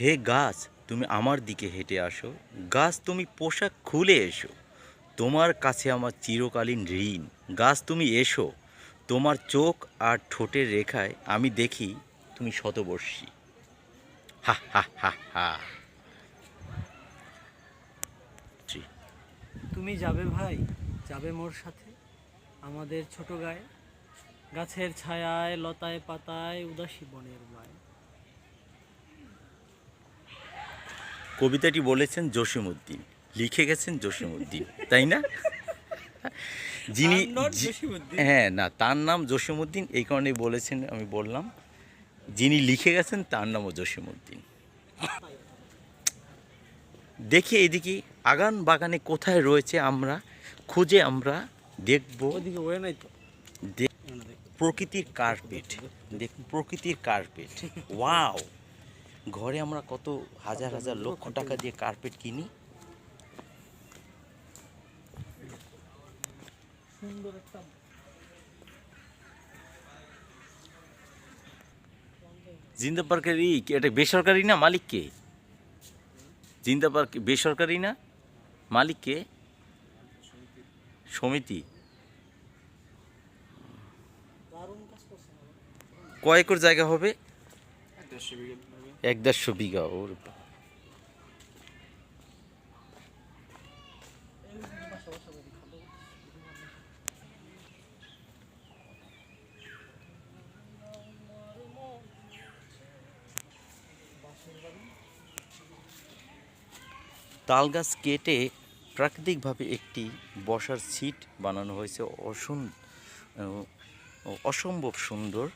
হে গাছ, তুমি আমার দিকে হেঁটে আসো। গাছ, তুমি পোশাক খুলে এসো। তোমার কাছে আমার চিরকালীন ঋণ। গাছ, তুমি এসো। তোমার চোখ আর ঠোঁটের রেখায় আমি দেখি তুমি শতবর্ষী। হা হা হা হা। জি। তুমি যাবে ভাই, যাবে মোর সাথে আমাদের ছোট গায়ে, গাছের ছায়ায় লতায় পাতায় উদাসী বনের মায়। কবিতাটি বলেছেন জসিমউদ্দিন, লিখে গেছেন জসিমউদ্দিন, তাই না? যিনি জসীমউদ্দিন। হ্যাঁ, না, তার নাম জসিমউদ্দিন, এই কারণেই বলেছেন, আমি বললাম। যিনি লিখে গেছেন তার নামও জসিমউদ্দিন। দেখি এদিকে আগান বাগানে কোথায় রয়েছে আমরা, খুঁজে আমরা দেখব। ওদিকে ওয়ে নাই তো। প্রকৃতির কার্পেট, দেখুন প্রকৃতির কার্পেট। ওয়াও! ঘরে আমরা কত হাজার হাজার লক্ষ টাকা দিয়ে কার্পেট কিনি। সুন্দর একটা জিন্দা পার্কের এটা বেসরকারি না, মালিক কে? জিন্দা পার্ক বেসরকারি না, মালিক কে? সমিতি। দারুণ কাজ করছে। কয় একর জায়গা হবে? 1-1.5 বিঘা। ওর তাল গাছ কেটে প্রাকৃতিকভাবে একটি বসার সিট বানানো হয়েছে, অসম্ভব সুন্দর।